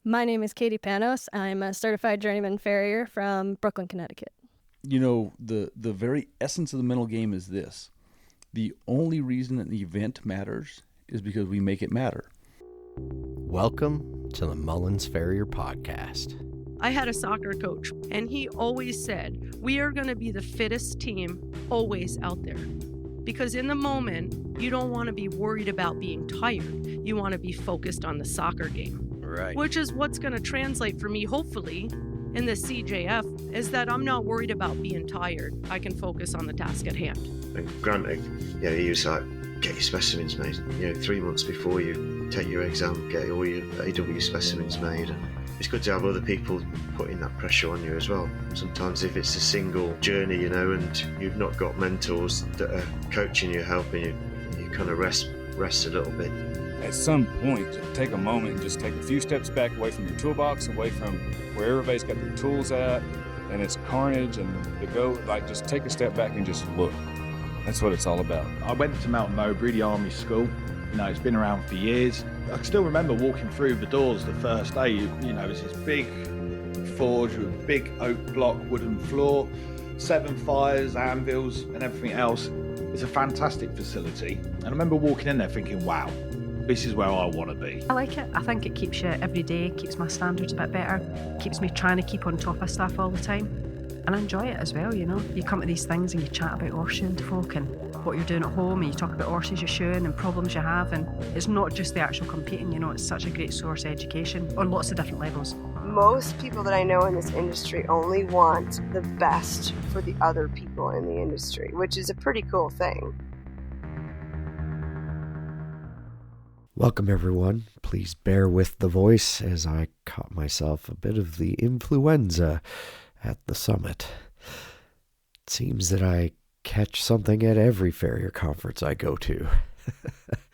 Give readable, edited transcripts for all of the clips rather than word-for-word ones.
My name is Katie Panos. I'm a certified journeyman farrier from Brooklyn, Connecticut. You know, the very essence of the mental game is this. The only reason an event matters is because we make it matter. Welcome to the Mullins Farrier Podcast. I had a soccer coach, and he always said, we are going to be the fittest team always out there. Because in the moment, you don't want to be worried about being tired. You want to be focused on the soccer game. Right. Which is what's going to translate for me, hopefully, in the CJF, is that I'm not worried about being tired. I can focus on the task at hand. And granted, he was like, get your specimens made. 3 months before you take your exam, get all your AW specimens made. And it's good to have other people putting that pressure on you as well. Sometimes if it's a single journey, and you've not got mentors that are coaching you, helping you, you kind of rest a little bit. At some point, take a moment and just take a few steps back away from your toolbox, away from where everybody's got their tools at, and it's carnage, and to go, just take a step back and just look. That's what it's all about. I went to Mount Mowbray, the Army school. It's been around for years. I can still remember walking through the doors the first day. It's this big forge with big oak block wooden floor, 7 fires, anvils, and everything else. It's a fantastic facility. And I remember walking in there thinking, wow, this is where I want to be. I like it. I think it keeps you every day, keeps my standards a bit better, keeps me trying to keep on top of stuff all the time. And I enjoy it as well, You come to these things and you chat about horseshoeing to folk and what you're doing at home, and you talk about horses you're shoeing and problems you have, and it's not just the actual competing, it's such a great source of education on lots of different levels. Most people that I know in this industry only want the best for the other people in the industry, which is a pretty cool thing. Welcome, everyone. Please bear with the voice as I caught myself a bit of the influenza at the summit. It seems that I catch something at every farrier conference I go to.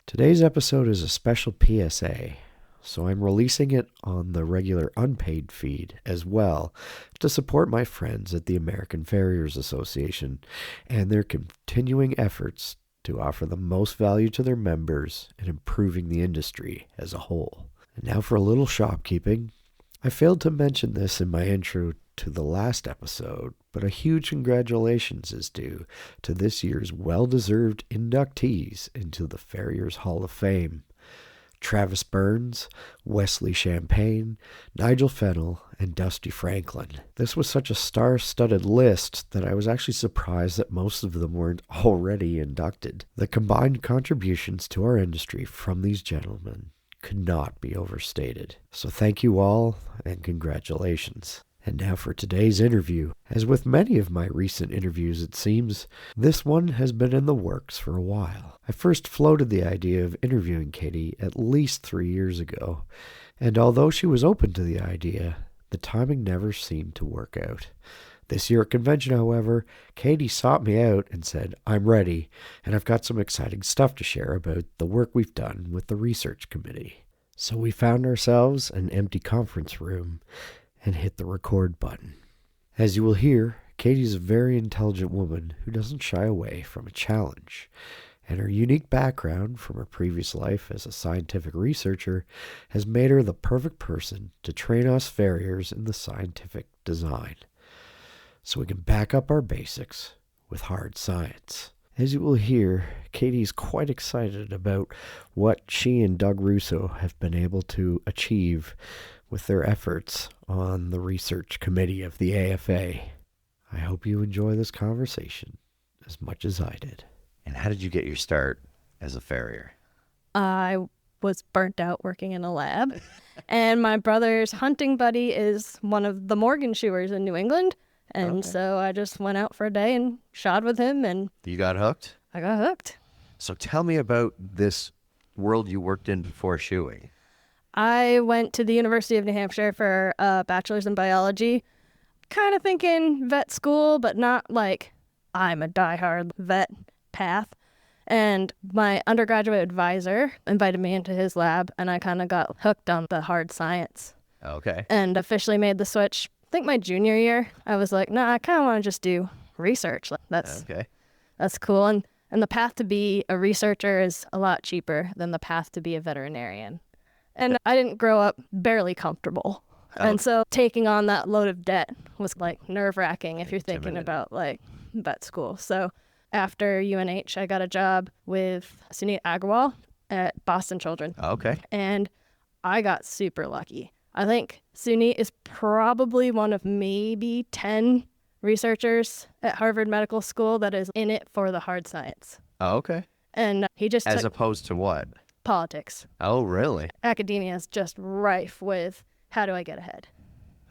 Today's episode is a special PSA, so I'm releasing it on the regular unpaid feed as well to support my friends at the American Farriers Association and their continuing efforts to offer the most value to their members and improving the industry as a whole. And now for a little shopkeeping. I failed to mention this in my intro to the last episode, but a huge congratulations is due to this year's well-deserved inductees into the Farriers Hall of Fame. Travis Burns, Wesley Champagne, Nigel Fennell, and Dusty Franklin. This was such a star-studded list that I was actually surprised that most of them weren't already inducted. The combined contributions to our industry from these gentlemen could not be overstated. So thank you all, and congratulations. And now for today's interview. As with many of my recent interviews, it seems, this one has been in the works for a while. I first floated the idea of interviewing Katie at least 3 years ago, and although she was open to the idea, the timing never seemed to work out. This year at convention, however, Katie sought me out and said, I'm ready, and I've got some exciting stuff to share about the work we've done with the research committee. So we found ourselves an empty conference room and hit the record button. As you will hear, Katie's a very intelligent woman who doesn't shy away from a challenge, and her unique background from her previous life as a scientific researcher has made her the perfect person to train us farriers in the scientific design, so we can back up our basics with hard science. As you will hear, Katie's quite excited about what she and Doug Russo have been able to achieve with their efforts on the research committee of the AFA. I hope you enjoy this conversation as much as I did. And how did you get your start as a farrier? I was burnt out working in a lab, and my brother's hunting buddy is one of the Morgan shoers in New England, and so I just went out for a day and shot with him, and You got hooked? I got hooked. So tell me about this world you worked in before shoeing. I went to the University of New Hampshire for a bachelor's in biology, kind of thinking vet school, but not like I'm a diehard vet path. And my undergraduate advisor invited me into his lab, and I kind of got hooked on the hard science. Okay. And officially made the switch, I think my junior year. I was like, nah, I kind of want to just do research. That's cool. And the path to be a researcher is a lot cheaper than the path to be a veterinarian. And I didn't grow up barely comfortable. And so taking on that load of debt was like nerve-wracking if you're thinking about like vet school. So after UNH, I got a job with Sunit Agrawal at Boston Children. Okay. And I got super lucky. I think Sunit is probably one of maybe 10 researchers at Harvard Medical School that is in it for the hard science. Oh, okay. And he just As took opposed to what? politics. Oh, really? Academia is just rife with how do I get ahead?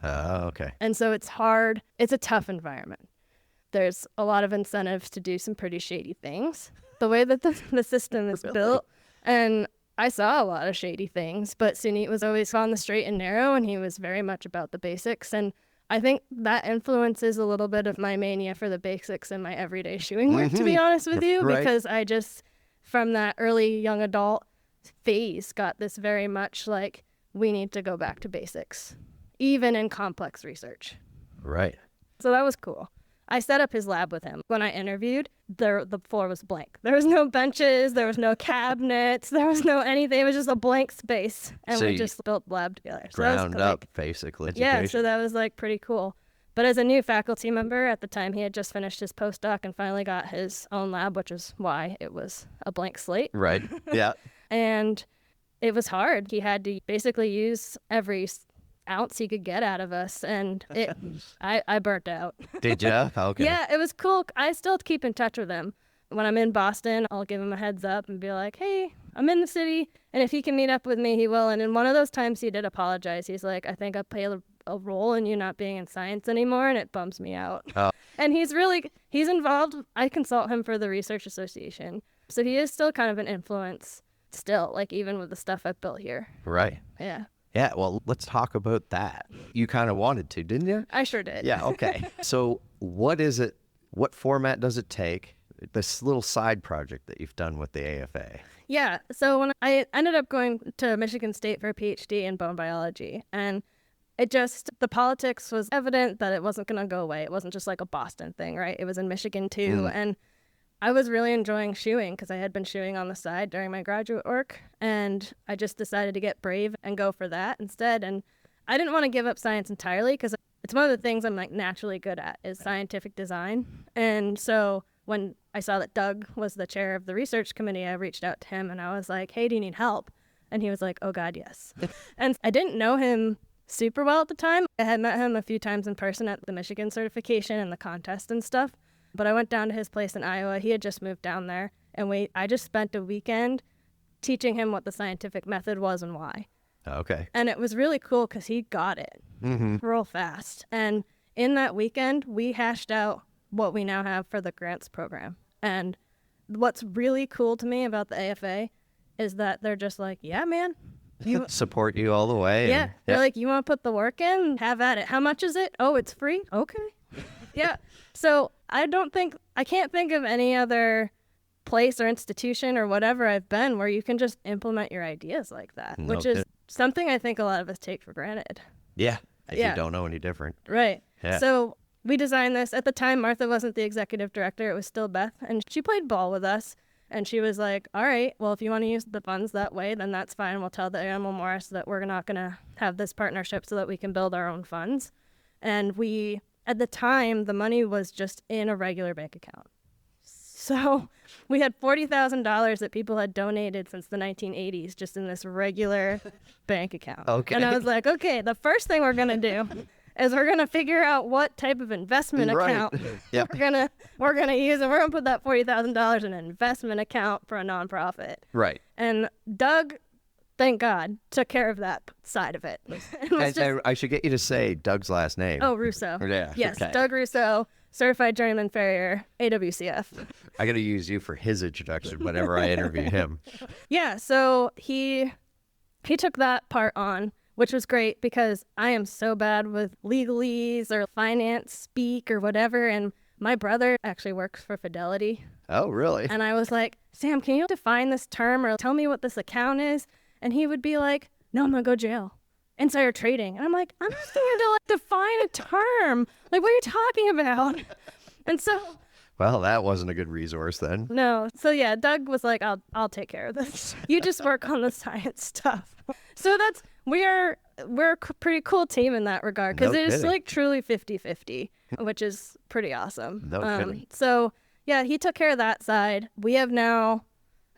Oh, okay. And so it's hard. It's a tough environment. There's a lot of incentives to do some pretty shady things. The way that the system is built, and I saw a lot of shady things, but Sunit was always on the straight and narrow, and he was very much about the basics. And I think that influences a little bit of my mania for the basics in my everyday shoeing work, to be honest with you, Right. because I just, from that early young adult phase, got this very much like, we need to go back to basics, even in complex research. Right. So that was cool. I set up his lab with him. When I interviewed, the floor was blank. There was no benches, there was no cabinets, there was no anything. It was just a blank space. And So we you just built the lab together. So that was Ground up, basically. yeah, education. so that was like pretty cool. But as a new faculty member at the time, he had just finished his postdoc and finally got his own lab, which is why it was a blank slate. Right. Yeah. And it was hard. He had to basically use every ounce he could get out of us, and I burnt out. Did you? Okay. Yeah, it was cool. I still keep in touch with him. When I'm in Boston, I'll give him a heads up and be like, hey, I'm in the city, and if he can meet up with me, he will. And in one of those times, he did apologize. He's like, I think I played a role in you not being in science anymore, and it bums me out. Oh. And he's involved. I consult him for the Research Association. So he is still kind of an influence still, like even with the stuff I've built here. Right. Yeah. Yeah, well, let's talk about that. You kind of wanted to, didn't you? I sure did. Yeah, okay. So what is it, what format does it take, this little side project that you've done with the AFA? Yeah, so when I ended up going to Michigan State for a PhD in bone biology, and the politics was evident that it wasn't going to go away. It wasn't just like a Boston thing, right? It was in Michigan too, and I was really enjoying shoeing because I had been shoeing on the side during my graduate work, and I just decided to get brave and go for that instead. And I didn't want to give up science entirely because it's one of the things I'm like naturally good at is scientific design. And so when I saw that Doug was the chair of the research committee, I reached out to him and I was like, hey, do you need help? And he was like, oh God, yes. And I didn't know him super well at the time. I had met him a few times in person at the Michigan certification and the contest and stuff. But I went down to his place in Iowa. He had just moved down there. And I just spent a weekend teaching him what the scientific method was and why. Okay. And it was really cool because he got it real fast. And in that weekend, we hashed out what we now have for the grants program. And what's really cool to me about the AFA is that they're just like, yeah, man. You Support you all the way. Yeah. They're like, you want to put the work in? Have at it. How much is it? Oh, it's free? Okay. Yeah. So I can't think of any other place or institution or whatever I've been where you can just implement your ideas like that, which is something I think a lot of us take for granted. Yeah. If you don't know any different. Right. Yeah. So we designed this. At the time, Martha wasn't the executive director. It was still Beth. And she played ball with us. And she was like, all right, well, if you want to use the funds that way, then that's fine. We'll tell the Animal Morris that we're not going to have this partnership so that we can build our own funds. And at the time, the money was just in a regular bank account. So we had $40,000 that people had donated since the 1980s just in this regular bank account. Okay. And I was like, okay, the first thing we're going to do is we're going to figure out what type of investment account Yep. we're going to use, and we're going to put that $40,000 in an investment account for a nonprofit. Right. And Doug, thank God, took care of that side of it. And I should get you to say Doug's last name. Oh, Russo. Yeah. Yes, okay. Doug Russo, certified journeyman Farrier, AWCF. I got to use you for his introduction whenever I interview him. Yeah, so he took that part on, which was great because I am so bad with legalese or finance speak or whatever. And my brother actually works for Fidelity. Oh, really? And I was like, Sam, can you define this term or tell me what this account is? And he would be like, no, I'm going to go to jail. Insider trading. And I'm like, I'm not going to define a term. Like, what are you talking about? And so Well, that wasn't a good resource then. No. So yeah, Doug was like, I'll take care of this. You just work on the science stuff. So we're a pretty cool team in that regard, because No it is kidding. like truly 50-50, which is pretty awesome. No kidding. So yeah, he took care of that side. We have now,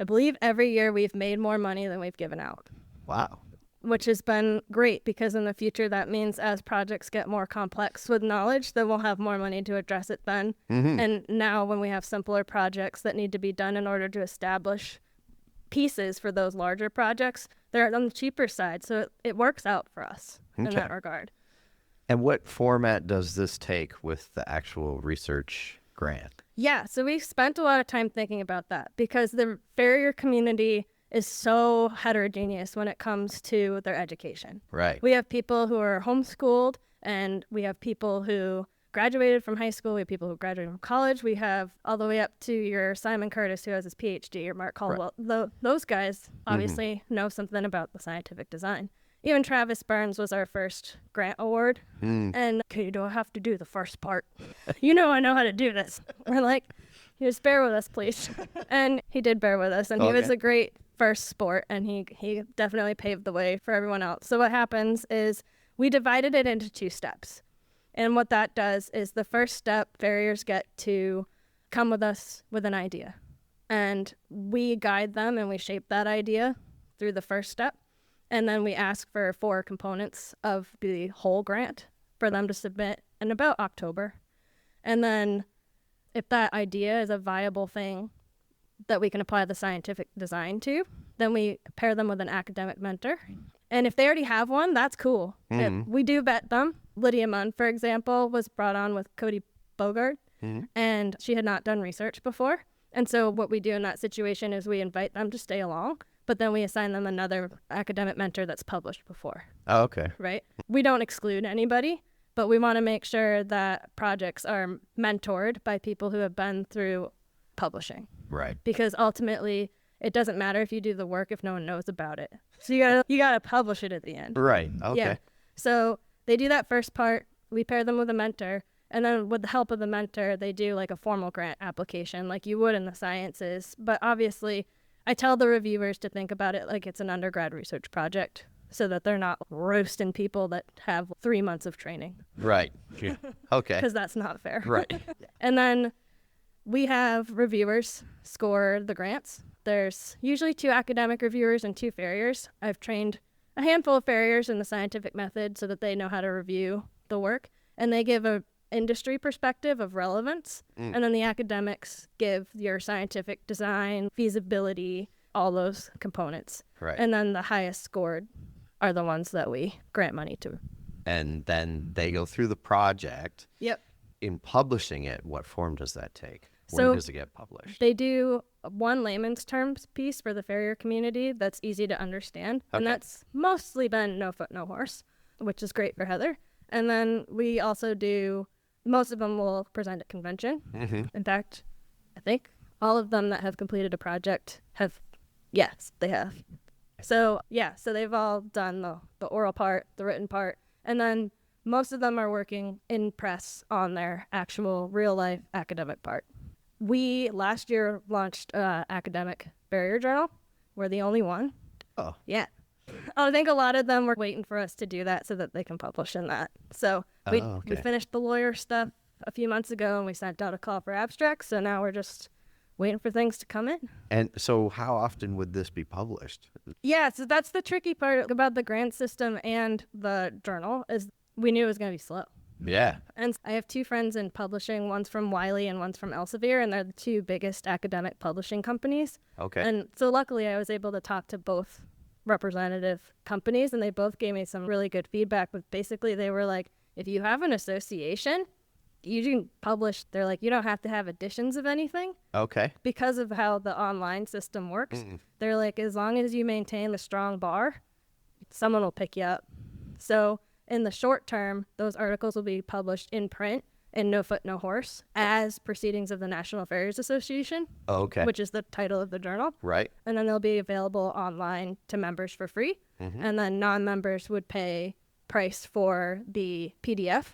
I believe every year we've made more money than we've given out, Wow. which has been great, because in the future that means as projects get more complex with knowledge, then we'll have more money to address it then. And now when we have simpler projects that need to be done in order to establish pieces for those larger projects, they're on the cheaper side. So it works out for us in that regard. And what format does this take with the actual research grant? Yeah, so we spent a lot of time thinking about that, because the Farrier community is so heterogeneous when it comes to their education. Right. We have people who are homeschooled, and we have people who graduated from high school. We have people who graduated from college. We have all the way up to your Simon Curtis, who has his PhD, or Mark Caldwell. Those guys obviously know something about the scientific design. Even Travis Burns was our first grant award. And, okay, do I have to do the first part? I know how to do this. We're like, just bear with us, please. And he did bear with us, and he was a great first sport, and he definitely paved the way for everyone else. So what happens is we divided it into 2 steps. And what that does is the first step, farriers get to come with us with an idea. And we guide them and we shape that idea through the first step. And then we ask for 4 components of the whole grant for them to submit in about October. And then if that idea is a viable thing that we can apply the scientific design to, then we pair them with an academic mentor. And if they already have one, that's cool. We do vet them. Lydia Munn, for example, was brought on with Cody Bogart, and she had not done research before. And so what we do in that situation is we invite them to stay along, but then we assign them another academic mentor that's published before. Oh, okay. Right? We don't exclude anybody, but we want to make sure that projects are mentored by people who have been through publishing. Right. Because ultimately, it doesn't matter if you do the work if no one knows about it. So you gotta publish it at the end. Right. Okay. Yeah. So they do that first part. We pair them with a mentor, and then with the help of the mentor, they do like a formal grant application, like you would in the sciences. But obviously, I tell the reviewers to think about it like it's an undergrad research project, so that they're not roasting people that have 3 months of training. Right. Yeah. Okay. Because that's not fair. Right. And then we have reviewers score the grants. There's usually 2 academic reviewers and 2 farriers. I've trained a handful of farriers in the scientific method so that they know how to review the work, and they give a industry perspective of relevance, and then the academics give your scientific design, feasibility, all those components. Right. And then the highest scored are the ones that we grant money to. And then they go through the project. Yep. In publishing it, what form does that take? So When does it get published? They do one layman's terms piece for the farrier community that's easy to understand. Okay. And that's mostly been No Foot, No Horse, which is great for Heather. And then we also do, most of them will present at convention. In fact, I think all of them that have completed a project have, yes, they have. So yeah, so they've all done the oral part, the written part, and then most of them are working in press on their actual real life academic part. We last year launched academic barrier journal. We're the only one. Oh. Yeah. I think a lot of them were waiting for us to do that so that they can publish in that. So we finished the lawyer stuff a few months ago, and we sent out a call for abstracts. So now we're just waiting for things to come in. And so how often would this be published? Yeah, so that's the tricky part about the grant system and the journal is we knew it was going to be slow. Yeah. And I have 2 friends in publishing. One's from Wiley and one's from Elsevier, and they're the 2 biggest academic publishing companies. Okay. And so luckily I was able to talk to both representative companies, and they both gave me some really good feedback. But basically they were like, if you have an association, you can publish. They're like, you don't have to have editions of anything. Okay. Because of how the online system works. They're like, as long as you maintain a strong bar, someone will pick you up. So in the short term, those articles will be published in print in No Foot, No Horse as Proceedings of the National Farriers Association, Okay. which is the title of the journal. Right. And then they'll be available online to members for free. And then non-members would pay price for the PDF.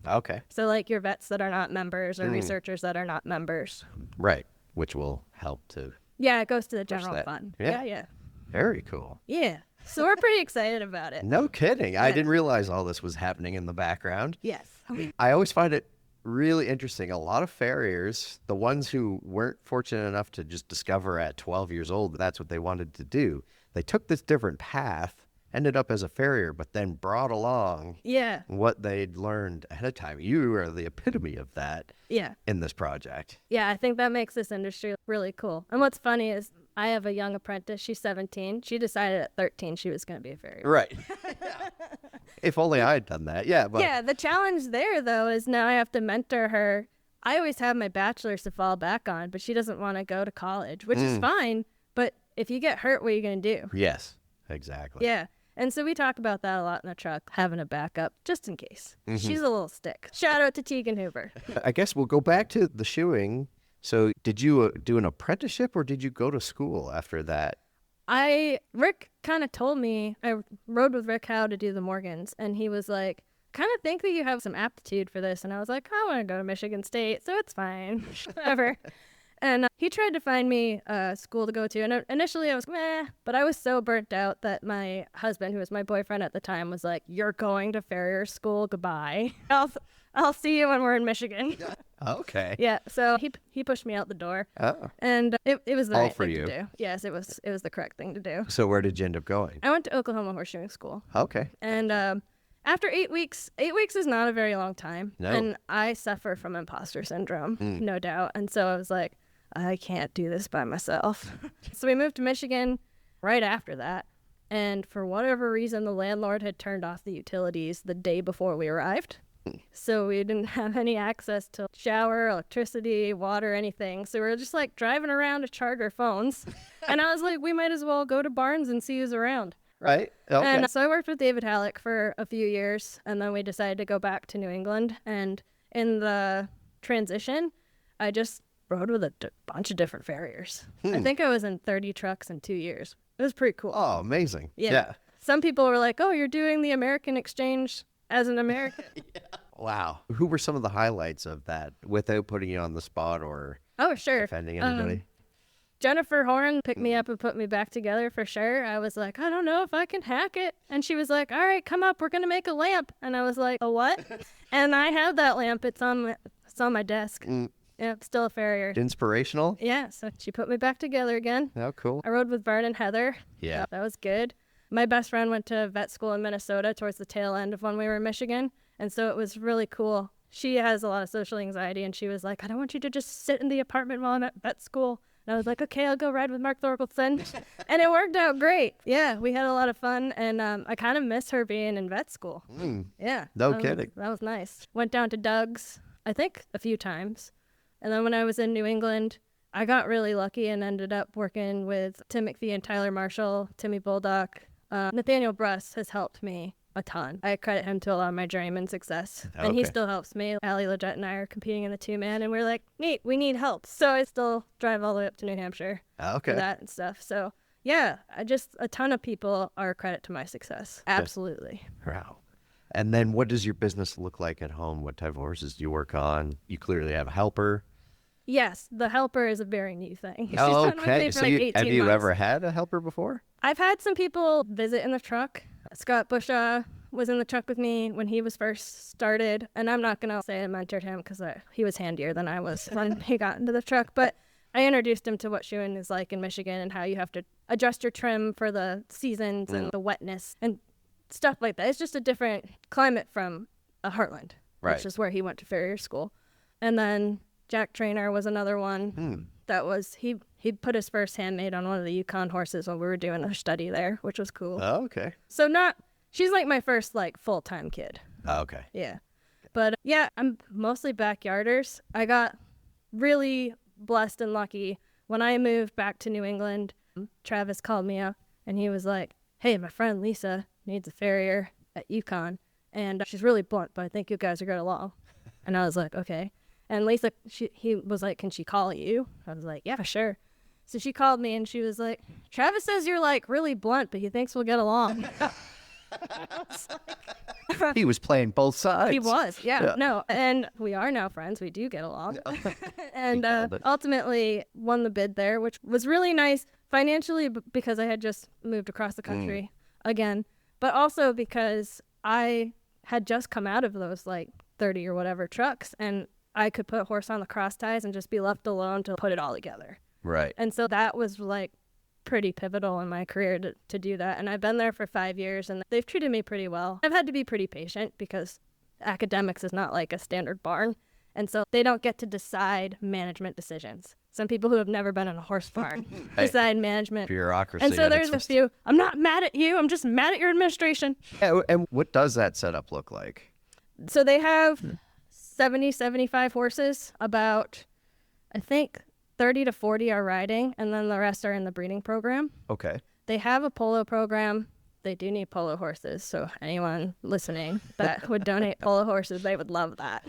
Okay. So like your vets that are not members or researchers that are not members. Right. Which will help to. Yeah, it goes to the general that. fund. Yeah. Yeah. Very cool. Yeah. So we're pretty excited about it. No kidding. I didn't realize all this was happening in the background. Yes. I always find it really interesting. A lot of farriers, the ones who weren't fortunate enough to just discover at 12 years old that that's what they wanted to do, they took this different path, ended up as a farrier, but then brought along what they'd learned ahead of time. You are the epitome of that in this project. Yeah, I think that makes this industry really cool. And what's funny is I have a young apprentice. She's 17. She decided at 13 she was going to be a farrier. Right. If only I had done that. Yeah. But... Yeah, the challenge there, though, is now I have to mentor her. I always have my bachelor's to fall back on, but she doesn't want to go to college, which is fine. But if you get hurt, what are you going to do? Yes, exactly. Yeah. And so we talk about that a lot in the truck, having a backup just in case. She's a little stick. Shout out to Tegan Hoover. I guess we'll go back to the shoeing. So did you do an apprenticeship or did you go to school after that? Rick kind of told me, I rode with Rick Howe to do the Morgans, and he was like, kind of think that you have some aptitude for this. And I was like, I want to go to Michigan State, so it's fine, whatever. And he tried to find me a school to go to. And initially I was, meh, but I was so burnt out that my husband, who was my boyfriend at the time, was like, you're going to farrier school, goodbye. I'll see you when we're in Michigan. Okay. Yeah, so he pushed me out the door. Oh. And it was the All right for thing you. to do. Yes, it was the correct thing to do. So where did you end up going? I went to Oklahoma Horseshoeing School. Okay. And after 8 weeks is not a very long time. No. And I suffer from imposter syndrome, no doubt. And so I was like, I can't do this by myself. So we moved to Michigan right after that. And for whatever reason, the landlord had turned off the utilities the day before we arrived. So we didn't have any access to shower, electricity, water, anything. So we were just like driving around to charge our phones. And I was like, we might as well go to Barnes and see who's around. Right. Okay. And so I worked with David Halleck for a few years. And then we decided to go back to New England. And in the transition, I just rode with a bunch of different farriers. I think I was in 30 trucks in 2 years. It was pretty cool. Oh, amazing. Yeah. Some people were like, oh, you're doing the American exchange as an American. Wow. Who were some of the highlights of that without putting you on the spot or Oh, sure. offending anybody? Jennifer Horn picked me up and put me back together for sure. I was like, I don't know if I can hack it. And she was like, all right, come up. We're going to make a lamp. And I was like, a what? And I have that lamp. It's on my desk. Yeah, it's still a farrier. Inspirational? Yeah, so she put me back together again. Oh, cool. I rode with Vern and Heather. Yeah. That was good. My best friend went to vet school in Minnesota towards the tail end of when we were in Michigan. And so it was really cool. She has a lot of social anxiety, and she was like, I don't want you to just sit in the apartment while I'm at vet school. And I was like, okay, I'll go ride with Mark Thorkelson. And it worked out great. Yeah, we had a lot of fun, and I kind of miss her being in vet school. Yeah. No kidding. That was nice. Went down to Doug's, I think, a few times. And then when I was in New England, I got really lucky and ended up working with Tim McPhee and Tyler Marshall, Timmy Bulldog. Nathaniel Bruss has helped me a ton. I credit him to a lot of my journeyman success. Okay. And he still helps me. Allie Leggett and I are competing in the 2-man, and we're like, neat, we need help. So I still drive all the way up to New Hampshire for that and stuff. So yeah, a ton of people are a credit to my success. Absolutely. Wow. And then what does your business look like at home? What type of horses do you work on? You clearly have a helper. Yes, the helper is a very new thing. She's Oh, been with me okay. for So like 18 have you months. ever had a helper before? I've had some people visit in the truck. Scott Bushaw was in the truck with me when he was first started. And I'm not going to say I mentored him because he was handier than I was when he got into the truck. But I introduced him to what shoeing is like in Michigan and how you have to adjust your trim for the seasons and the wetness and stuff like that. It's just a different climate from a Heartland, which is where he went to farrier school. And then Jack Trainer was another one. That was, he put his first handmade on one of the Yukon horses when we were doing a study there, which was cool. Oh, okay. So she's like my first like full-time kid. Oh, okay. Yeah. But yeah, I'm mostly backyarders. I got really blessed and lucky. When I moved back to New England, Travis called me up and he was like, hey, my friend Lisa needs a farrier at Yukon. And she's really blunt, but I think you guys are good along. And I was like, okay. And Lisa, he was like, can she call you? I was like, yeah, sure. So she called me and she was like, Travis says you're like really blunt, but he thinks we'll get along. He was playing both sides. He was, yeah. No, and we are now friends. We do get along. And ultimately won the bid there, which was really nice financially because I had just moved across the country again, but also because I had just come out of those like 30 or whatever trucks, and I could put a horse on the cross ties and just be left alone to put it all together. Right. And so that was like pretty pivotal in my career to do that. And I've been there for 5 years, and they've treated me pretty well. I've had to be pretty patient because academics is not like a standard barn. And so they don't get to decide management decisions. Some people who have never been in a horse barn decide management. Bureaucracy. And so there's a few, I'm not mad at you, I'm just mad at your administration. And what does that setup look like? So they have 70, 75 horses, about, I think, 30 to 40 are riding, and then the rest are in the breeding program. Okay. They have a polo program. They do need polo horses, so anyone listening that would donate polo horses, they would love that.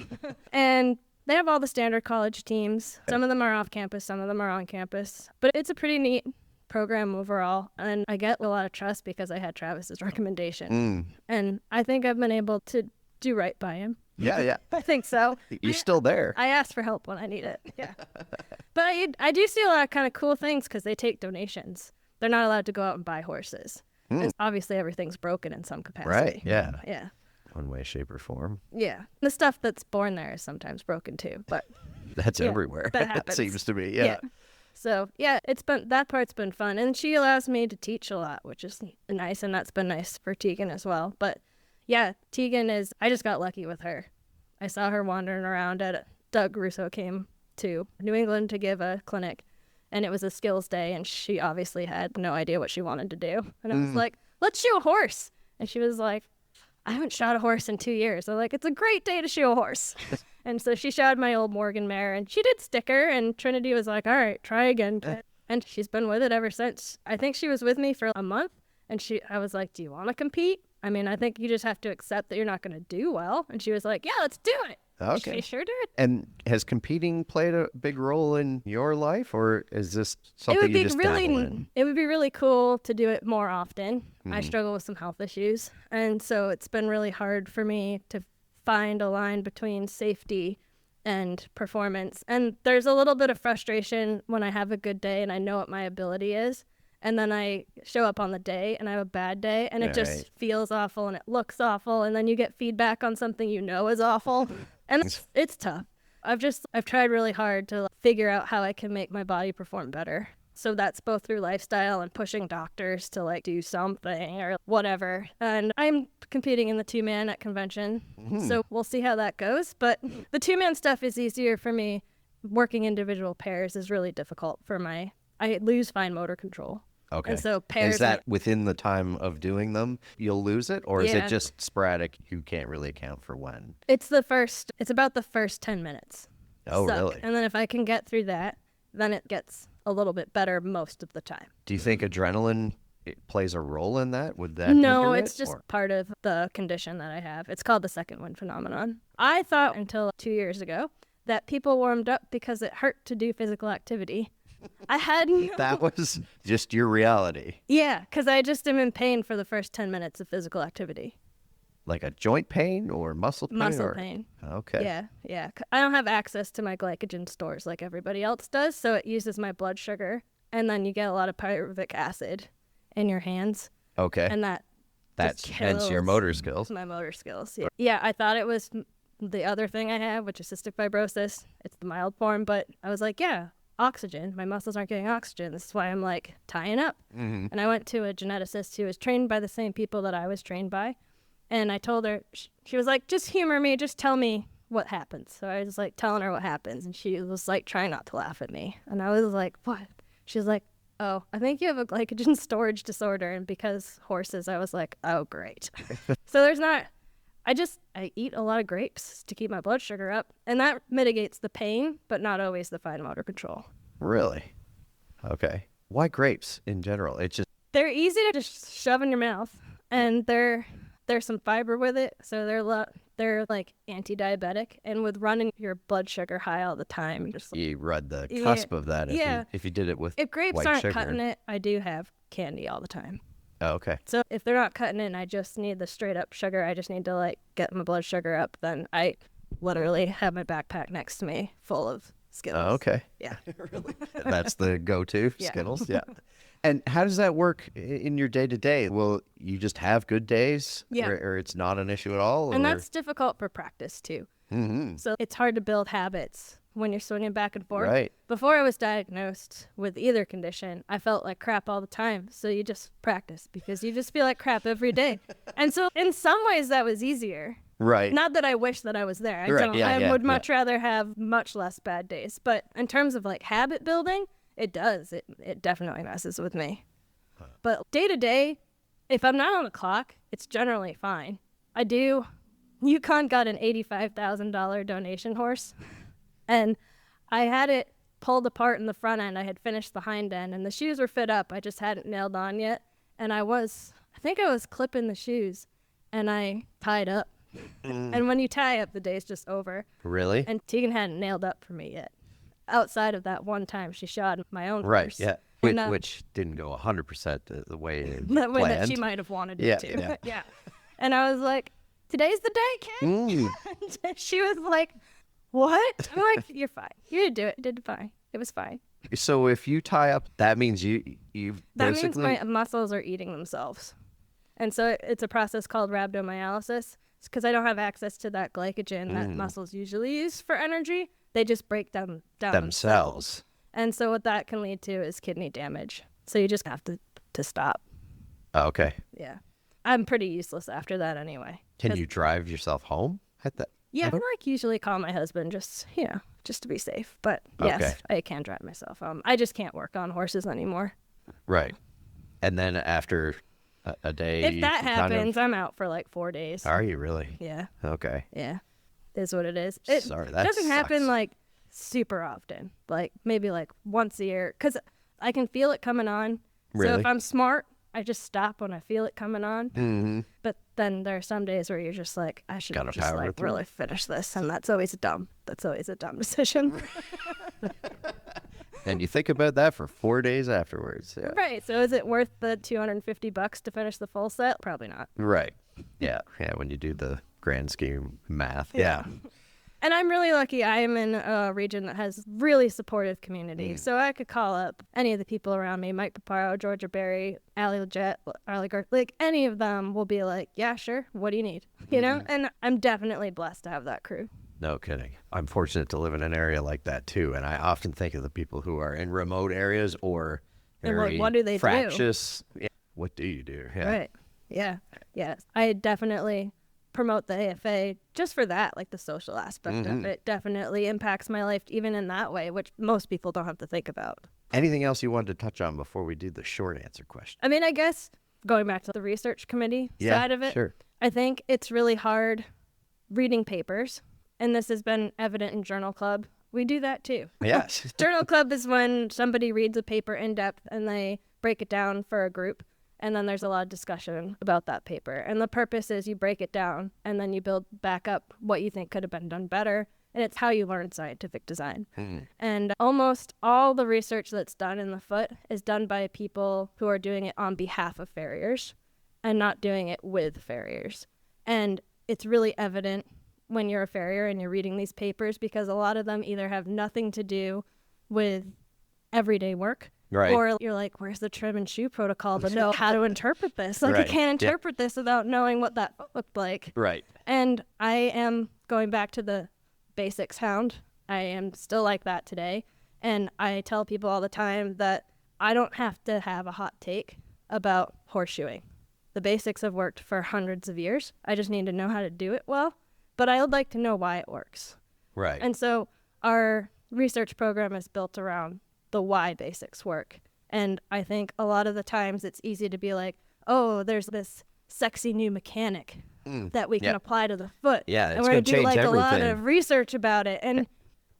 And they have all the standard college teams. Some of them are off campus, some of them are on campus. But it's a pretty neat program overall, and I get a lot of trust because I had Travis's recommendation. And I think I've been able to do right by him. Yeah. I think so. You're still there. I ask for help when I need it. Yeah. But I do see a lot of kind of cool things because they take donations. They're not allowed to go out and buy horses. And obviously everything's broken in some capacity. Right, yeah. Yeah. One way, shape, or form. Yeah. The stuff that's born there is sometimes broken too, but That's everywhere. that It happens. seems to be, yeah. So yeah, that part's been fun. And she allows me to teach a lot, which is nice, and that's been nice for Tegan as well. But yeah, Tegan I just got lucky with her. I saw her wandering around Doug Russo came to New England to give a clinic, and it was a skills day, and she obviously had no idea what she wanted to do. And I was like, let's shoe a horse. And she was like, I haven't shot a horse in 2 years. I'm like, it's a great day to shoe a horse. And so she shod my old Morgan mare, and she did sticker, and Trinity was like, all right, try again. And she's been with it ever since. I think she was with me for a month, and I was like, do you want to compete? I mean, I think you just have to accept that you're not going to do well. And she was like, yeah, let's do it. Okay. She sure did. And has competing played a big role in your life, or is this something you just dabble in? It would be really cool to do it more often. I struggle with some health issues, and so it's been really hard for me to find a line between safety and performance. And there's a little bit of frustration when I have a good day and I know what my ability is, and then I show up on the day and I have a bad day, and it just feels awful and it looks awful, and then you get feedback on something you know is awful. And it's tough. I've tried really hard to figure out how I can make my body perform better. So that's both through lifestyle and pushing doctors to do something or whatever. And I'm competing in the 2-man at convention. So we'll see how that goes. But the 2-man stuff is easier for me. Working individual pairs is really difficult I lose fine motor control. Okay. And so pairs. Is that within the time of doing them, you'll lose it? Or is it just sporadic? You can't really account for when? It's about the first 10 minutes. Oh, really? And then if I can get through that, then it gets a little bit better most of the time. Do you think adrenaline plays a role in that? Would that No, hinder it's it, just or? part of the condition that I have. It's called the second wind phenomenon. I thought until 2 years ago that people warmed up because it hurt to do physical activity. I had That was just your reality. Yeah, because I just am in pain for the first 10 minutes of physical activity. Like a joint pain or muscle pain? Muscle pain. Okay. Yeah. I don't have access to my glycogen stores like everybody else does, so it uses my blood sugar, and then you get a lot of pyruvic acid in your hands. Okay. And That's hence your motor skills. My motor skills. Yeah, I thought it was the other thing I have, which is cystic fibrosis. It's the mild form, but I was like, yeah, oxygen. My muscles aren't getting oxygen. This is why I'm tying up. And I went to a geneticist who was trained by the same people that I was trained by. And I told her, she was like, just humor me, just tell me what happens. So I was telling her what happens, and she was trying not to laugh at me. And I was like, what? She was like, oh, I think you have a glycogen storage disorder. And because horses, I was like, oh, great. So I eat a lot of grapes to keep my blood sugar up, and that mitigates the pain, but not always the fine motor control. Really? Okay. Why grapes in general? They're easy to just shove in your mouth, and there's some fiber with it, so they're anti-diabetic, and with running your blood sugar high all the time, you run the cusp of that if you did it with if grapes white aren't sugar. cutting it, I do have candy all the time. Oh, okay. So if they're not cutting in, I just need the straight up sugar. I just need to like get my blood sugar up. Then I literally have my backpack next to me full of Skittles. Oh, okay. Yeah. Really? That's the go-to, Yeah. Skittles? Yeah. And how does that work in your day-to-day? Will you just have good days? Yeah. Or it's not an issue at all? And or- that's difficult for practice too. Mhm. So it's hard to build habits when you're swinging back and forth. Right. Before I was diagnosed with either condition, I felt like crap all the time. So you just practice because you just feel like crap every day. And so in some ways that was easier. Right. Not that I wish that I was there. I Right, don't. yeah, I yeah, would yeah. much rather have much less bad days. But in terms of like habit building, it does. It definitely messes with me. But day to day, if I'm not on the clock, it's generally fine. UConn got an $85,000 donation horse, and I had it pulled apart in the front end. I had finished the hind end, and the shoes were fit up. I just hadn't nailed on yet. And I think I was clipping the shoes, and I tied up. And when you tie up, the day's just over. Really? And Tegan hadn't nailed up for me yet. Outside of that one time she shot my own Right, horse. yeah. And, Which didn't go 100% the way it the way that planned. she might have wanted Yeah, it to. yeah. Yeah. And I was like, today's the day, kid. Mm. And she was like, what? I'm like, you're fine. You did do it. Did fine. It was fine. So if you tie up, that means you That means basically... my muscles are eating themselves. And so it's a process called rhabdomyolysis. It's because I don't have access to that glycogen that muscles usually use for energy. They just break them down themselves. And so what that can lead to is kidney damage. So you just have to stop. Oh, okay. Yeah. I'm pretty useless after that anyway. Can you drive yourself home at that? Yeah, I like usually call my husband just to be safe. But yes, Okay. I can drive myself home. I just can't work on horses anymore. Right. And then after a day... If that you kind of- happens, I'm out for like 4 days. Are you really? Yeah. Okay. Yeah. Is what it is. It Sorry, that doesn't happen sucks. like super often. Like maybe like once a year. Because I can feel it coming on. So Really? if I'm smart, I just stop when I feel it coming on. Mm-hmm. But then there are some days where you're just like, I should Gotta just power like through. really finish this. And that's always dumb decision. And you think about that for 4 days afterwards. Yeah. Right. So is it worth the $250 to finish the full set? Probably not. Right. Yeah. Yeah. When you do the grand scheme math. Yeah. And I'm really lucky. I am in a region that has really supportive community. So I could call up any of the people around me, Mike Paparo, Georgia Berry, Allie Leggett, Arlie Garth, like any of them will be like, yeah, sure. What do you need? You know? And I'm definitely blessed to have that crew. No kidding. I'm fortunate to live in an area like that too. And I often think of the people who are in remote areas or And like, very what do they do? fractious. Yeah. What do you do? Yeah. Right. Yeah. Yeah. I definitely promote the AFA just for that, like the social aspect of it definitely impacts my life even in that way, which most people don't have to think about. Anything else you wanted to touch on before we do the short answer question? I mean, I guess going back to the research committee side of it, Sure. I think it's really hard reading papers, and this has been evident in Journal Club. We do that too. Yes. Journal Club is when somebody reads a paper in depth and they break it down for a group. And then there's a lot of discussion about that paper. And the purpose is you break it down and then you build back up what you think could have been done better. And it's how you learn scientific design. And almost all the research that's done in the foot is done by people who are doing it on behalf of farriers and not doing it with farriers. And it's really evident when you're a farrier and you're reading these papers because a lot of them either have nothing to do with everyday work. Right. Or you're like, where's the trim and shoe protocol to know how to interpret this? Like, I Right. can't Yeah. interpret this without knowing what that foot looked like. Right. And I am going back to the basics hound. I am still like that today. And I tell people all the time that I don't have to have a hot take about horseshoeing. The basics have worked for hundreds of years. I just need to know how to do it well. But I would like to know why it works. Right. And so our research program is built around the why basics work. And I think a lot of the times it's easy to be like, oh, there's this sexy new mechanic that we can Yep. apply to the foot. Yeah, and it's we're gonna do change like a lot everything. of research about it. And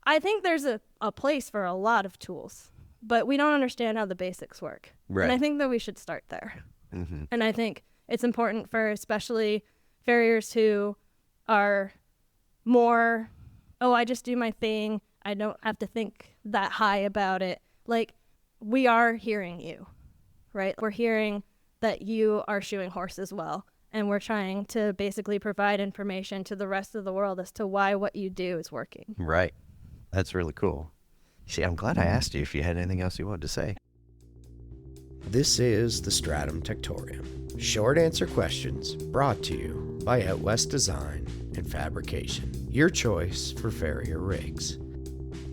I think there's a place for a lot of tools, but we don't understand how the basics work. Right. And I think that we should start there. Mm-hmm. And I think it's important for especially farriers who are more, oh, I just do my thing. I don't have to think that high about it. Like, we are hearing you, right? We're hearing that you are shoeing horses well. And we're trying to basically provide information to the rest of the world as to why what you do is working. Right. That's really cool. See, I'm glad I asked you if you had anything else you wanted to say. This is the Stratum Tectorium. Short answer questions brought to you by Out West Design and Fabrication. Your choice for Farrier rigs.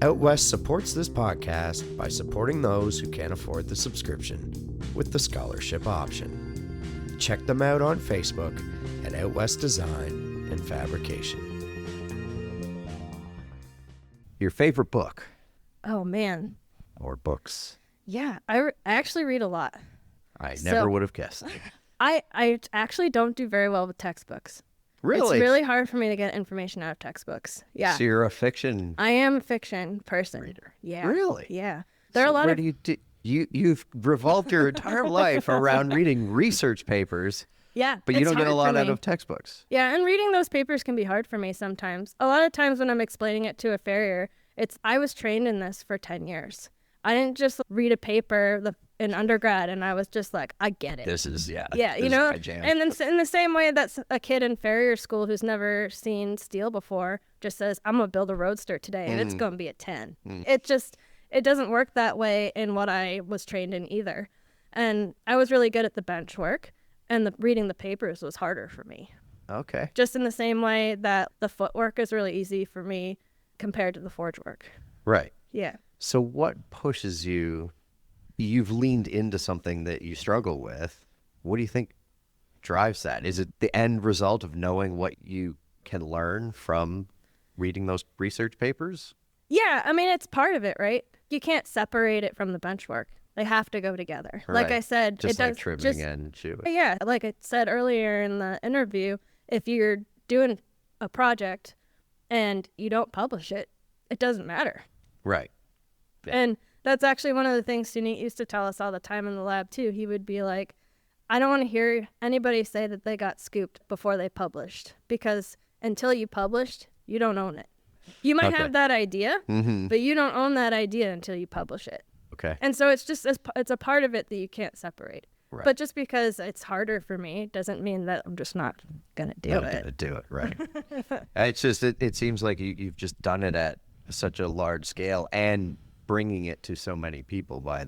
Out West supports this podcast by supporting those who can't afford the subscription with the scholarship option. Check them out on Facebook at Out West Design and Fabrication. Your favorite book Oh, man. or books? Yeah, I actually read a lot. I So- never would have guessed. I actually don't do very well with textbooks. Really? It's really hard for me to get information out of textbooks. Yeah. So you're a fiction I am a fiction person. reader. Yeah. Really? Yeah. There are a So lot where of do you do? You've revolved your entire life around reading research papers, yeah, but you it's don't get a hard lot for out me. of textbooks. Yeah, and reading those papers can be hard for me sometimes. A lot of times when I'm explaining it to a farrier, I was trained in this for 10 years. I didn't just read a paper in undergrad and I was just like, I get it. This is Yeah, this you is know, my jam. and then in the same way that a kid in farrier school who's never seen steel before just says, I'm going to build a roadster today and it's going to be a 10. It doesn't work that way in what I was trained in either. And I was really good at the bench work and reading the papers was harder for me. Okay. Just in the same way that the footwork is really easy for me compared to the forge work. Right. Yeah. So what pushes you? You've leaned into something that you struggle with. What do you think drives that? Is it the end result of knowing what you can learn from reading those research papers? Yeah, I mean, it's part of it, right? You can't separate it from the bench work. They have to go together. Like Right. I said, Just it like does trimming and shoeing. Yeah, like I said earlier in the interview, if you're doing a project and you don't publish it, it doesn't matter. Right. Yeah. And that's actually one of the things Sunit used to tell us all the time in the lab too. He would be like, I don't want to hear anybody say that they got scooped before they published, because until you published, you don't own it. You might Okay. have that idea, Mm-hmm. but you don't own that idea until you publish it. Okay. And so it's a part of it that you can't separate. Right. But just because it's harder for me doesn't mean that I'm just not gonna do Not it. gonna do it. Right. It's just it seems like you've just done it at such a large scale and bringing it to so many people by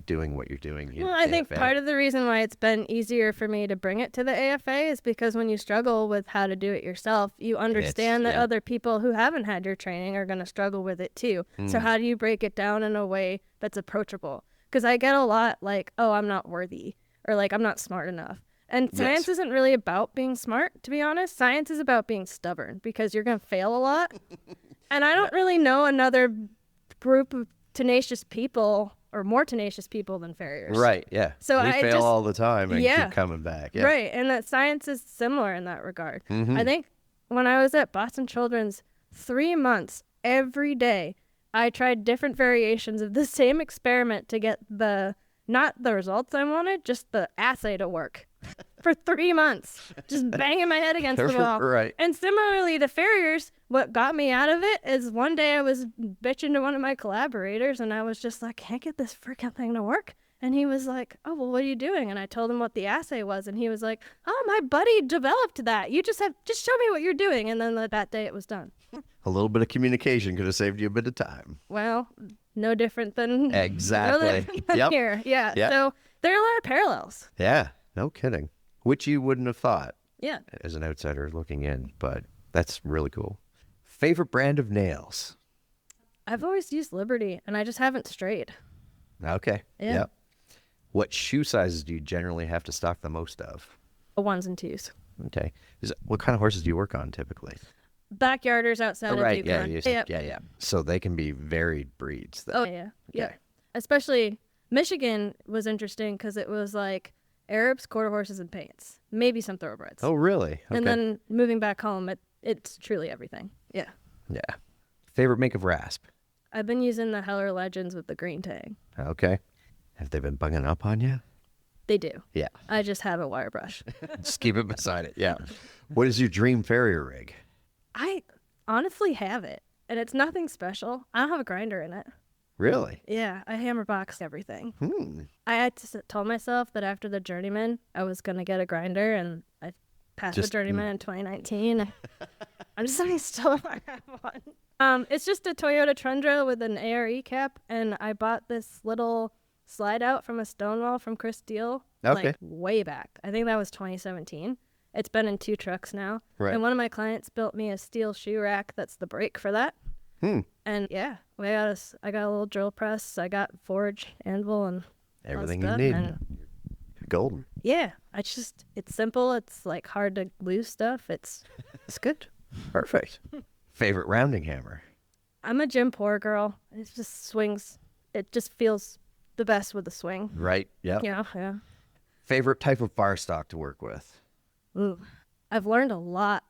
doing what you're doing. Well, I think part of the reason why it's been easier for me to bring it to the AFA is because when you struggle with how to do it yourself, you understand that yeah. other people who haven't had your training are going to struggle with it too. So how do you break it down in a way that's approachable? Because I get a lot like, oh, I'm not worthy, or like, I'm not smart enough. And science isn't really about being smart, to be honest. Science is about being stubborn, because you're going to fail a lot. And I don't really know another group of tenacious people or more tenacious people than farriers. Right. Yeah. So we I fail just- all the time and yeah. keep coming back. Yeah. Right, and that science is similar in that regard. Mhm. I think when I was at Boston Children's, 3 months every day, I tried different variations of the same experiment to get not the results I wanted, just the assay to work. For 3 months, just banging my head against the wall. Right. And similarly to farriers, what got me out of it is one day I was bitching to one of my collaborators and I was just like, can't get this freaking thing to work. And he was like, oh, well, what are you doing? And I told him what the assay was. And he was like, oh, my buddy developed that. You just show me what you're doing. And then that day it was done. A little bit of communication could have saved you a bit of time. Well, no different than Exactly. Yep. here. Yeah. Yep. So there are a lot of parallels. Yeah. No kidding. Which you wouldn't have thought Yeah. as an outsider looking in, but that's really cool. Favorite brand of nails? I've always used Liberty and I just haven't strayed. Okay. Yeah. Yep. What shoe sizes do you generally have to stock the most of? Ones and twos. Okay. What kind of horses do you work on typically? Backyarders outside Right. of Yeah. Yukon. Yeah. So they can be varied breeds. Then. Oh, yeah. Yeah. Okay. Especially Michigan was interesting because it was like Arabs, quarter horses, and paints. Maybe some thoroughbreds. Oh, really? Okay. And then moving back home, it's truly everything. Yeah. Yeah. Favorite make of rasp? I've been using the Heller Legends with the green tang. Okay. Have they been bunging up on you? They do. Yeah. I just have a wire brush. Just keep it beside it. Yeah. What is your dream farrier rig? I honestly have it, and it's nothing special. I don't have a grinder in it. Really? Yeah, I hammer boxed everything. Hmm. I had told myself that after the journeyman, I was going to get a grinder, and I passed the journeyman in 2019. I'm just I still don't have one. It's just a Toyota Tundra with an ARE cap, and I bought this little slide out from a Stonewall from Chris Deal, like way back. I think that was 2017. It's been in 2 trucks now. Right. And one of my clients built me a steel shoe rack that's the brake for that. And yeah, I got a little drill press. I got forge, anvil, and everything you need. And golden. yeah, it's simple. It's like hard to lose stuff. It's good. Perfect. Favorite rounding hammer? I'm a Jim Poor girl. It just swings. It just feels the best with the swing. Right. Yeah. Yeah. Favorite type of bar stock to work with? Ooh, I've learned a lot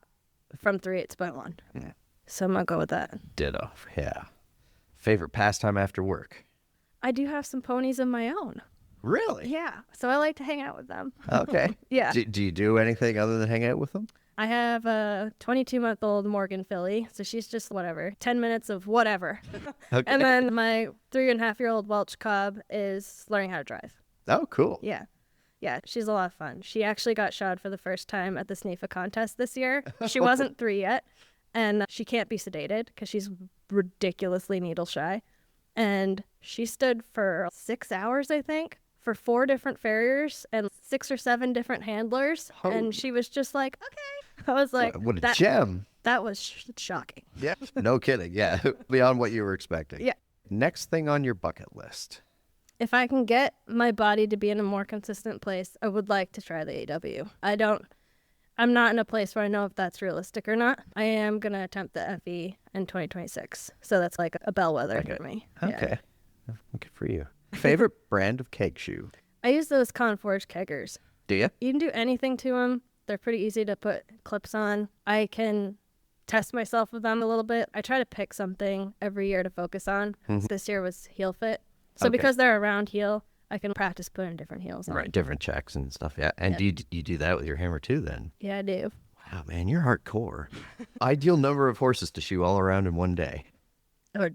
from 3/8x1. Yeah. So I'm gonna go with that. Ditto. Yeah. Favorite pastime after work? I do have some ponies of my own. Really? Yeah. So I like to hang out with them. Okay. Yeah. Do you do anything other than hang out with them? I have a 22-month-old Morgan filly, so she's just whatever, 10 minutes of whatever. Okay. And then my 3.5-year-old Welsh Cobb is learning how to drive. Oh, cool. Yeah. Yeah, she's a lot of fun. She actually got shod for the first time at the SNIFA contest this year. She wasn't 3 yet, and she can't be sedated because she's ridiculously needle shy. And she stood for 6 hours, I think, for 4 different farriers and 6 or 7 different handlers. Oh. And she was just like, okay. I was like, What a gem. That was shocking. Yeah. No kidding. Yeah. Beyond what you were expecting. Yeah. Next thing on your bucket list? If I can get my body to be in a more consistent place, I would like to try the AW. I'm not in a place where I know if that's realistic or not. I am going to attempt the FE in 2026. So that's like a bellwether for me. Okay. Yeah. Good for you. Favorite brand of keg shoe? I use those Conforge keggers. Do you? You can do anything to them. They're pretty easy to put clips on. I can test myself with them a little bit. I try to pick something every year to focus on. This year was heel fit. So because they're a round heel, I can practice putting different heels on. Right, different checks and stuff. Yeah. And do you do that with your hammer too then? Yeah, I do. Wow, man, you're hardcore. Ideal number of horses to shoe all around in one day? Or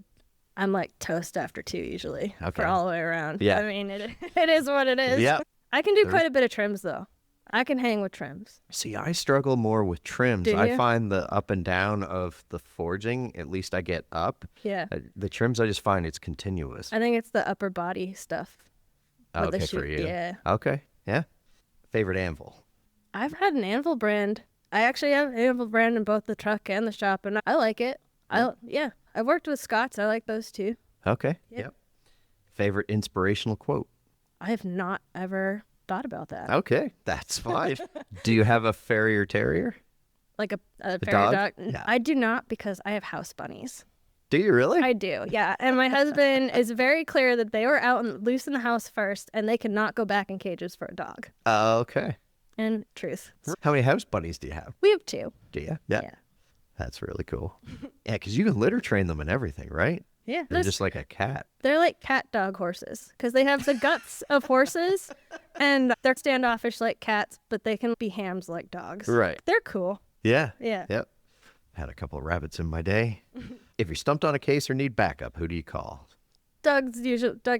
I'm like toast after 2 usually for all the way around. Yeah. I mean, it is what it is. Yeah. I can do quite a bit of trims though. I can hang with trims. See, I struggle more with trims. Do I you? find the up and down of the forging, at least I get up. Yeah. The trims, I just find it's continuous. I think it's the upper body stuff. with the Okay, for shoe. you. Yeah. Okay, yeah. Favorite anvil? I've had an anvil brand. I actually have an anvil brand in both the truck and the shop, and I like it. Yeah. I've worked with Scots. I like those too. Okay, Yep. Favorite inspirational quote? I have not ever thought about that. Okay, that's fine. Do you have a Farrier Terrier? Like a The fairy dog? dog? Yeah. I do not, because I have house bunnies. Do you really? I do, yeah. And my husband is very clear that they were out and loose in the house first, and they cannot go back in cages for a dog. Okay. And truth. How many house bunnies do you have? We have 2. Do you? Yeah. That's really cool. Yeah, because you can litter train them and everything, right? Yeah. They're just like a cat. They're like cat dog horses, because they have the guts of horses, and they're standoffish like cats, but they can be hams like dogs. Right. They're cool. Yeah. Yeah. Yep. Had a couple of rabbits in my day. If you're stumped on a case or need backup, who do you call? Doug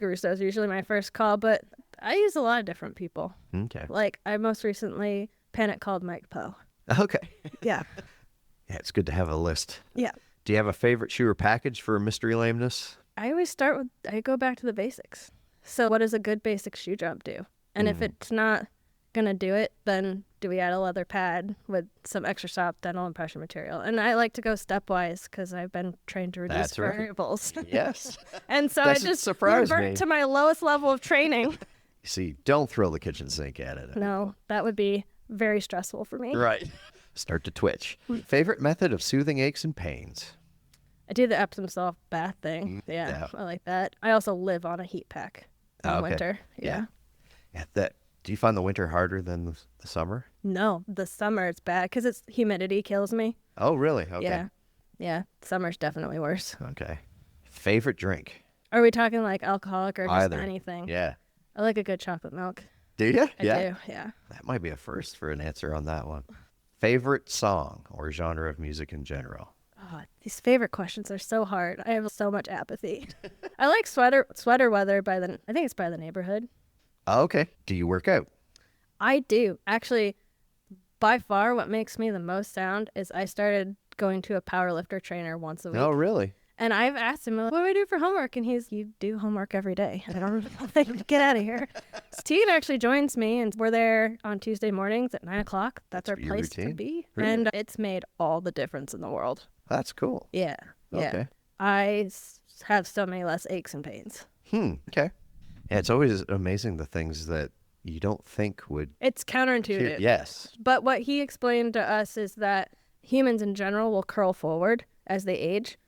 Russo is usually my first call, but I use a lot of different people. Okay. Like, I most recently panic called Mike Poe. Okay. Yeah. Yeah, it's good to have a list. Yeah. Do you have a favorite shoe or package for mystery lameness? I always I go back to the basics. So what does a good basic shoe job do? And if it's not going to do it, then do we add a leather pad with some extra soft dental and pressure material? And I like to go stepwise, because I've been trained to reduce That's right. variables. Yes. And so Doesn't I just surprise revert me. to my lowest level of training. You see, don't throw the kitchen sink at it. No, that would be very stressful for me. Right. Start to twitch. Favorite method of soothing aches and pains? I do the Epsom salt bath thing. Yeah, I like that. I also live on a heat pack in Okay. winter. Yeah. Do you find the winter harder than the summer? No, the summer it's bad, because it's humidity kills me. Oh, really? Okay. Yeah. Yeah, summer's definitely worse. Okay. Favorite drink? Are we talking like alcoholic or just Either. anything? Yeah. I like a good chocolate milk. Do you? I do, yeah. That might be a first for an answer on that one. Favorite song or genre of music in general? Oh, Oh, these favorite questions are so hard. I have so much apathy. I like sweater weather I think it's by the neighborhood. Oh, okay. Do you work out? I do. Actually, by far what makes me the most sound is I started going to a powerlifter trainer once a week. Oh, really? And I've asked him, what do I do for homework? And you do homework every day. I don't think, get out of here. Tegan actually joins me, and we're there on Tuesday mornings at 9 o'clock. That's our your place routine? to be. Really? And it's made all the difference in the world. That's cool. Yeah. Yeah. Okay. I have so many less aches and pains. Okay. Yeah, it's always amazing the things that you don't think would. It's counterintuitive. Yes. But what he explained to us is that humans in general will curl forward as they age.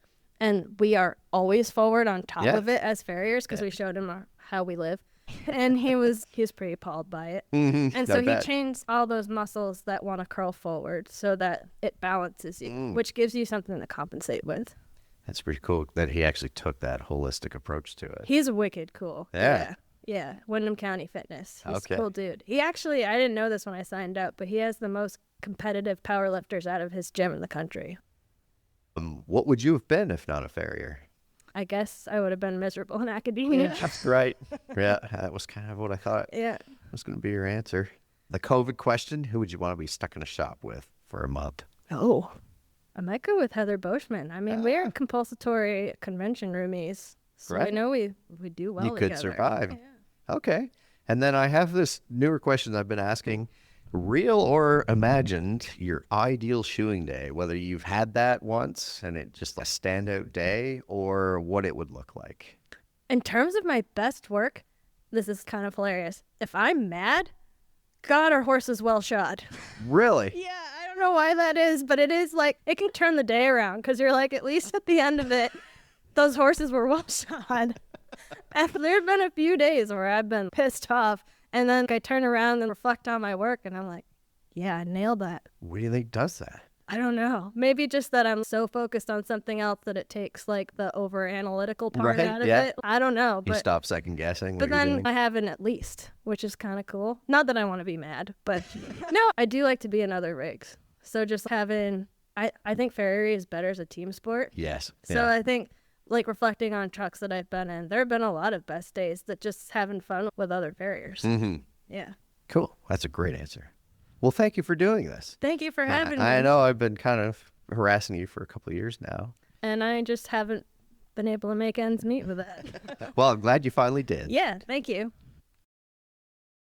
And we are always forward on top of it as farriers because we showed him how we live. And he was pretty appalled by it. And so he changed all those muscles that want to curl forward so that it balances you, which gives you something to compensate with. That's pretty cool that he actually took that holistic approach to it. He's wicked cool. Yeah. Yeah. Wyndham County Fitness. He's Okay. a cool dude. He actually, I didn't know this when I signed up, but he has the most competitive powerlifters out of his gym in the country. What would you have been if not a farrier? I guess I would have been miserable in academia. That's right. Yeah, that was kind of what I thought Yeah. was going to be your answer. The COVID question, who would you want to be stuck in a shop with for a month? Oh, I might go with Heather Boschman. I mean, we're compulsory convention roomies, so I Right. know we do well You could together. survive. Yeah. Okay. And then I have this newer question I've been asking. Real or imagined, your ideal shoeing day, whether you've had that once and it just a standout day or what it would look like. In terms of my best work, this is kind of hilarious. If I'm mad, God, our horse is well shod. Really? Yeah, I don't know why that is, but it is like, it can turn the day around because you're like, at least at the end of it, those horses were well shod. And there have been a few days where I've been pissed off, and then I turn around and reflect on my work, and I'm like, yeah, I nailed that. What do you think does that? I don't know. Maybe just that I'm so focused on something else that it takes like the over analytical part Right, out of yeah. it. I don't know. You But stop second guessing But what you're then doing? I have an at least, which is kind of cool. Not that I want to be mad, but no, I do like to be in other rigs. So just having, I think Farrier is better as a team sport. Yes. So Yeah. I think like reflecting on trucks that I've been in, there have been a lot of best days that just having fun with other farriers. Mm-hmm. Yeah. Cool. That's a great answer. Well, thank you for doing this. Thank you for having me. I know I've been kind of harassing you for a couple of years now. And I just haven't been able to make ends meet with that. Well, I'm glad you finally did. Yeah, thank you.